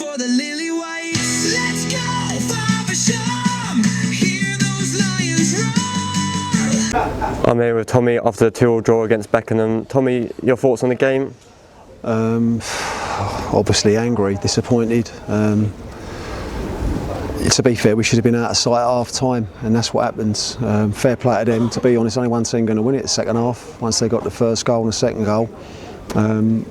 for the lily whites. Let's go, Faversham. Hear those lions roar. I'm here with Tommy after the 2-2 draw against Beckenham. Tommy, your thoughts on the game? Obviously angry, disappointed. To be fair, we should have been out of sight at half time, and that's what happens. Fair play to them. To be honest, only one team going to win it the second half. Once they got the first goal and the second goal,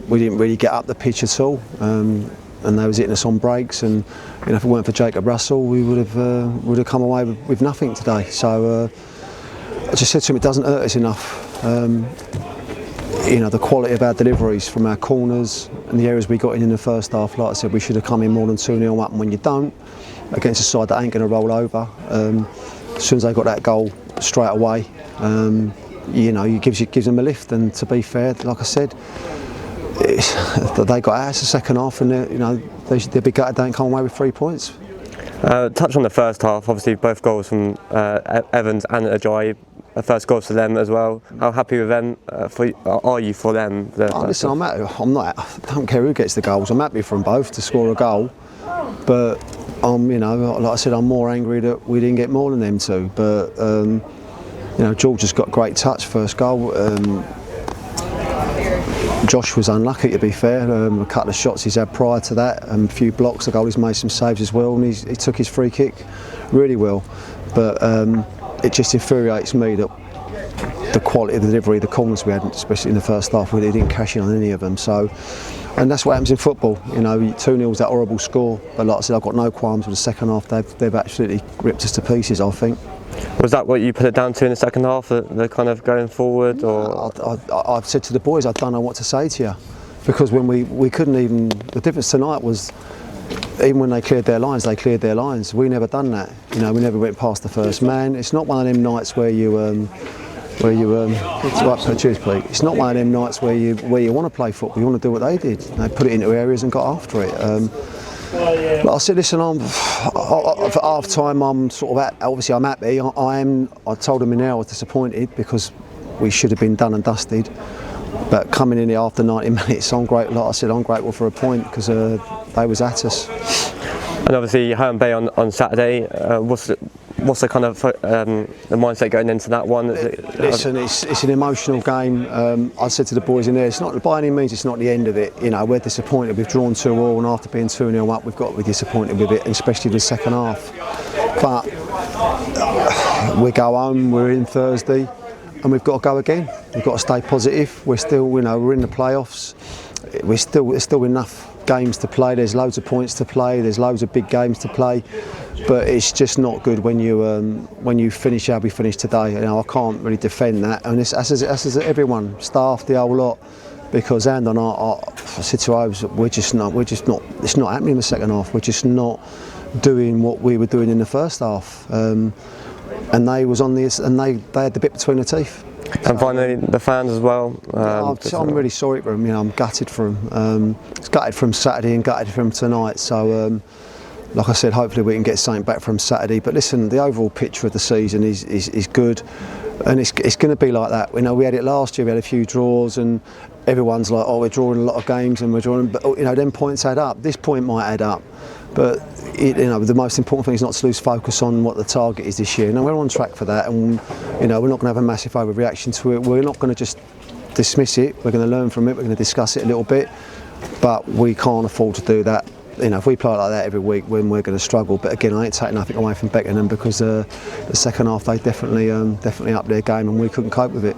we didn't really get up the pitch at all, and they was hitting us on breaks. And if it weren't for Jacob Russell, we would have come away with nothing today. So I just said to him, it doesn't hurt us enough. The quality of our deliveries from our corners and the areas we got in the first half, like I said, we should have come in more than 2-0 up, and when you don't, against a side that ain't going to roll over, as soon as they got that goal straight away, it gives them a lift. And to be fair, like I said, they got out the second half, and they'll be gutted they don't come away with 3 points. Touch on the first half, obviously both goals from Evans and Ajayi. First goals for them as well. How happy with them? Are you for them? Listen, I don't care who gets the goals. I'm happy for them both to score a goal, but like I said, I'm more angry that we didn't get more than them two. But George has got great touch first goal. Josh was unlucky, to be fair. A couple of shots he's had prior to that, a few blocks. The goalie's made some saves as well, and he took his free kick really well. But it just infuriates me that the quality of the delivery, the corners we had, especially in the first half, we didn't cash in on any of them. So, and that's what happens in football. 2-0's that horrible score. But like I said, I've got no qualms with the second half. They've absolutely ripped us to pieces, I think. Was that what you put it down to in the second half, the kind of going forward? Or I've said to the boys, I don't know what to say to you, because when we couldn't even. The difference tonight was, even when they cleared their lines, We never done that. We never went past the first man. It's not one of them nights where you cheers, Pete. It's not one of them nights where you want to play football. You want to do what they did. They put it into areas and got after it. Like I said, listen, for half time, I'm obviously I'm happy. I told them now I was disappointed because we should have been done and dusted. But coming in here after 90 minutes, I'm grateful for a point, because they was at us. And obviously, Herne Bay on Saturday. What's the kind of the mindset going into that one? Listen, it's an emotional game. I said to the boys in there, it's not by any means, it's not the end of it. We're disappointed. We've drawn 2-2, and after being 2-0 up, we've got to be disappointed with it, especially the second half. But we go home. We're in Thursday, and we've got to go again. We've got to stay positive. We're still, we're in the playoffs. There's still enough games to play. There's loads of points to play. There's loads of big games to play. But it's just not good when you finish how we finished today. I can't really defend that, and as is everyone, staff, the whole lot, because I said to Oves, we're just not. It's not happening in the second half. We're just not doing what we were doing in the first half. And they was on this, and they had the bit between the teeth. And finally, the fans as well. I'm really sorry for them. I'm gutted for them. It's gutted from Saturday and gutted from tonight. So, like I said, hopefully we can get something back from Saturday. But listen, the overall picture of the season is good, and it's going to be like that. We had it last year. We had a few draws, and everyone's like, "Oh, we're drawing a lot of games, and we're drawing." But them points add up. This point might add up, but the most important thing is not to lose focus on what the target is this year. We're on track for that, and we're not going to have a massive overreaction to it. We're not going to just dismiss it. We're going to learn from it. We're going to discuss it a little bit, but we can't afford to do that. If we play like that every week, we're going to struggle. But again, I ain't taking nothing away from Beckenham, because the second half they definitely upped their game, and we couldn't cope with it.